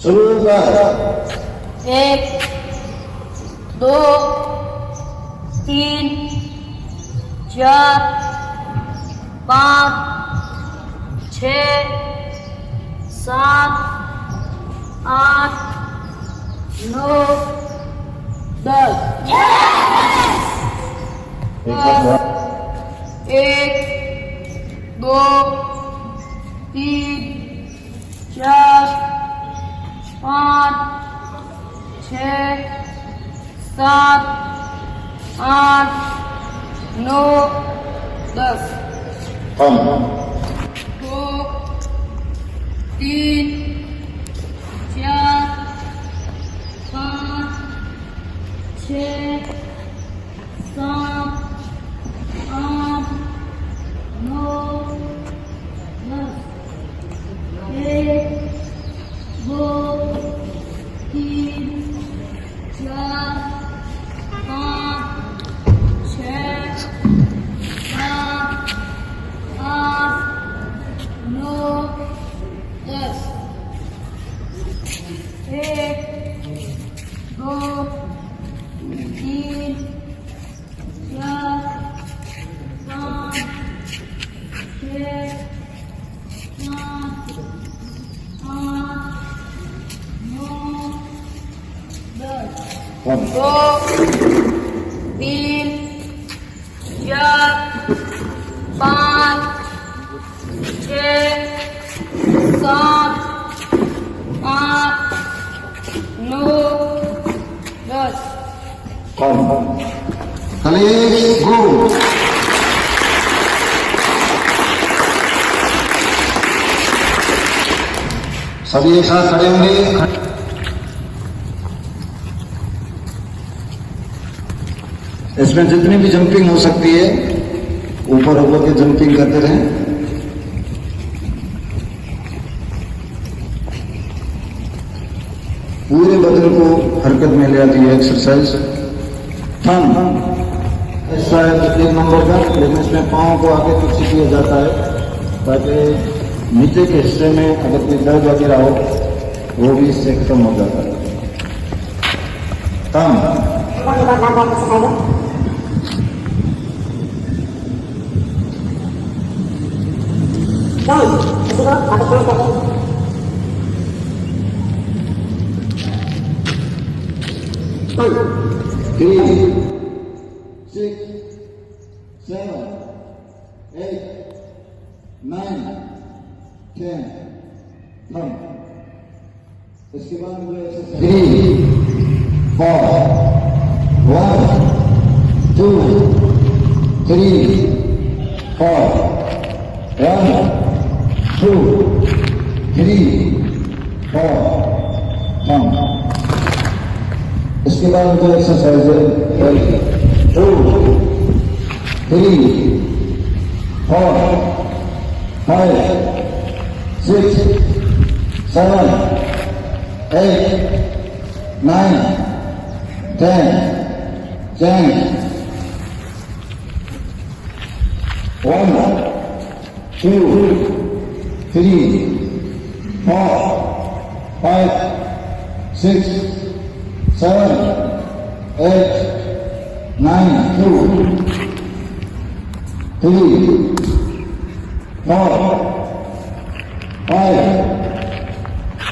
शुरू कर। 1 2 3 4 5 6 7 8 9 10 1 2 3 4 5 6 7 8 9 10 हम 2 3 4 5 6 7 8 9 10 1 2 3 4 5 6 7 8 9 10 1 2 3 4 5 6 7 8 9 10 हम 2 3 4 5 6 7 8 9 10 हम कलेश गो। सभी एक साथ खड़े होंगे। इसमें जितनी भी जंपिंग हो सकती है ऊपर ऊपर के जंपिंग करते रहें। पूरे बदन को हरकत में ले आती है एक्सरसाइज। थम ऐसा है एक नंबर का, लेकिन इसमें पाँव को आगे पीछे किया जाता है ताकि नीचे के हिस्से में अगर कोई दर्द वगैरह हो वो भी इससे खत्म हो जाता है। थम Three, 6, 7, 8, 9, 10, थम। इसके बाद जो एक्सरसाइज 3 4 1 2 3 4 1 2 3 4 थम। इसके बाद जो एक्सरसाइज है 2 3 4 5 6 7 8 9 10 10 1 2 3 4 5 6 7 8 9 2 3 4 5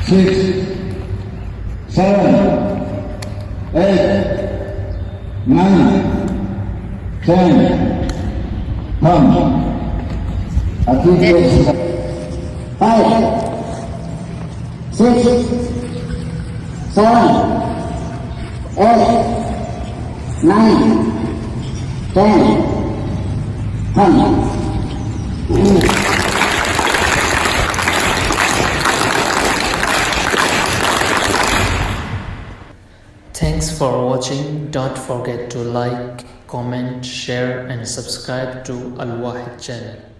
6 7 8 9 10 हम अभी 5 6 7 8 9 10 हम Thanks for watching. Don't forget to like, comment, share and subscribe to Al Wahid channel.